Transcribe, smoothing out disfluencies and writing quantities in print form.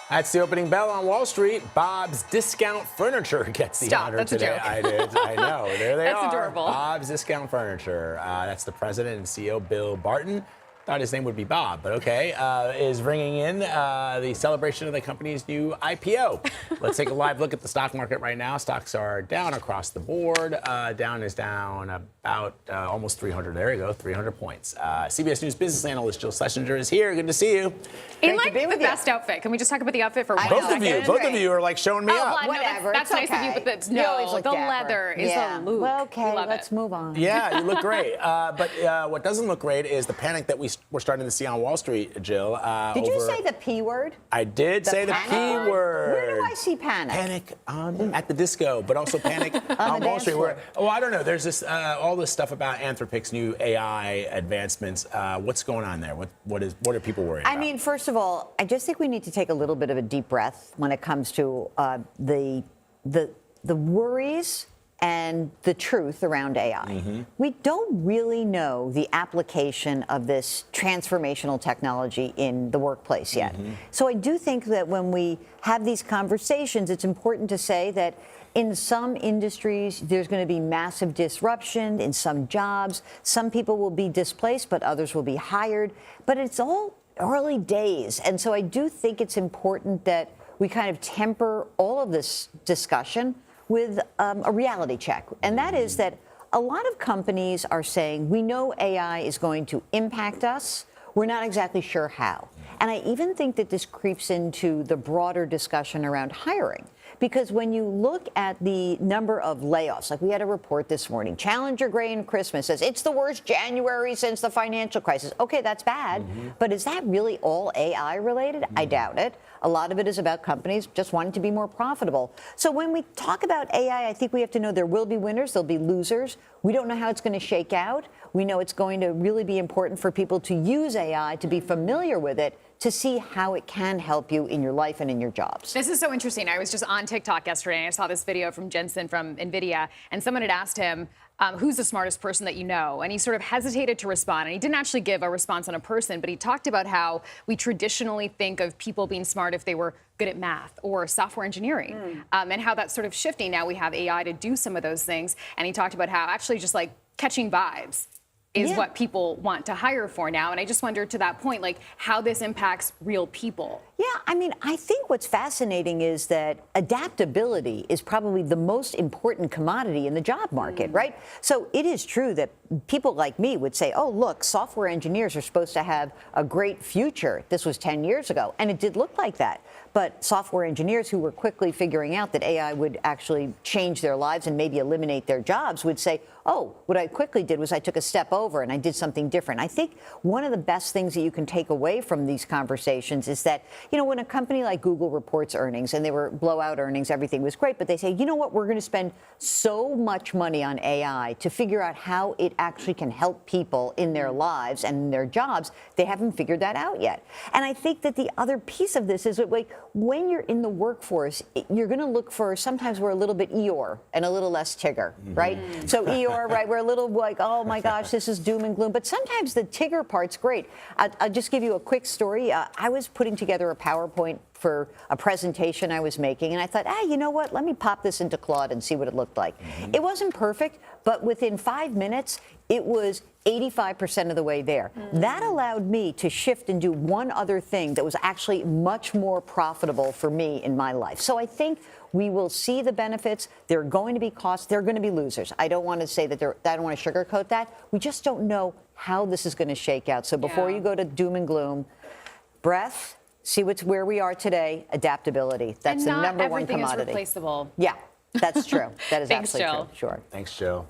That's the opening bell on Wall Street. Bob's Discount Furniture gets the honor that's today. A joke. I did. I know. There they are. That's adorable. Bob's Discount Furniture. That's the president and CEO, Bill Barton. Thought his name would be Bob, but okay. Is bringing in the celebration of the company's new IPO. Let's take a live look at the stock market right now. Stocks are down across the board. Down is down about almost 300. There you go, 300 points. CBS News business analyst Jill Schlesinger is here. Good to see you. In like the best outfit. Can we just talk about the outfit for 1 Both second? Both of you are like showing me up. Well, Whatever. That's nice of you, but the leather is a look. Well, okay, let's move on. Yeah, you look great. But what doesn't look great is the panic that we're starting to see on Wall Street, Jill. Did you say the P word? I did say the P word. Where do I see panic? Panic at the disco, but also panic on Wall Street. I don't know. There's this all this stuff about Anthropic's new AI advancements. What's going on there? What are people worried about? I mean, first of all, I just think we need to take a little bit of a deep breath when it comes to the worries and the truth around AI. Mm-hmm. We don't really know the application of this transformational technology in the workplace yet. Mm-hmm. So I do think that when we have these conversations, it's important to say that in some industries, there's going to be massive disruption in some jobs. Some people will be displaced, but others will be hired. But it's all early days. And so I do think it's important that we kind of temper all of this discussion with a reality check. And that is that a lot of companies are saying, we know AI is going to impact us. We're not exactly sure how. And I even think that this creeps into the broader discussion around hiring. Because when you look at the number of layoffs, like we had a report this morning, Challenger Grain Christmas says it's the worst January since the financial crisis. Okay, that's bad, but is that really all AI related? I doubt it. A lot of it is about companies just wanting to be more profitable. So when we talk about AI, I think we have to know there will be winners, there'll be losers. We don't know how it's going to shake out. We know it's going to really be important for people to use AI, to be familiar with it, to see how it can help you in your life and in your jobs. This is so interesting. I was just on TikTok yesterday and I saw this video from Jensen from NVIDIA, and someone had asked him, who's the smartest person that you know? And he sort of hesitated to respond. And he didn't actually give a response on a person, but he talked about how we traditionally think of people being smart if they were good at math or software engineering, and how that's sort of shifting. Now we have AI to do some of those things. And he talked about how actually just like catching vibes is what people want to hire for now. And I just wonder, to that point, like how this impacts real people. Yeah, I mean, I think what's fascinating is that adaptability is probably the most important commodity in the job market, right? So it is true that people like me would say, oh, look, software engineers are supposed to have a great future. This was 10 years ago, and it did look like that. But software engineers who were quickly figuring out that AI would actually change their lives and maybe eliminate their jobs would say, oh, what I quickly did was I took a step over and I did something different. I think one of the best things that you can take away from these conversations is that, you know, when a company like Google reports earnings, and they were blowout earnings, everything was great, but they say, you know what, we're going to spend so much money on AI to figure out how it actually can help people in their lives and in their jobs. They haven't figured that out yet. And I think that the other piece of this is that, like, when you're in the workforce, you're going to look for, sometimes we're a little bit Eeyore and a little less Tigger, right? So Eeyore, right, we're a little like, oh my gosh, this is doom and gloom. But sometimes the Tigger part's great. I'll just give you a quick story. I was putting together a PowerPoint for a presentation I was making, and I thought, you know what, let me pop this into Claude and see what it looked like. It wasn't perfect, but within 5 minutes, it was 85% of the way there. That allowed me to shift and do one other thing that was actually much more profitable for me in my life. So I think we will see the benefits. There are going to be costs. There are going to be losers. I don't want to say that I don't want to sugarcoat that. We just don't know how this is going to shake out. So before you go to doom and gloom, breath, see where we are today, adaptability. That's the number one commodity. Everything is replaceable. Yeah, that's true. That is Thanks, absolutely Jill. true. Sure. Thanks, Joe.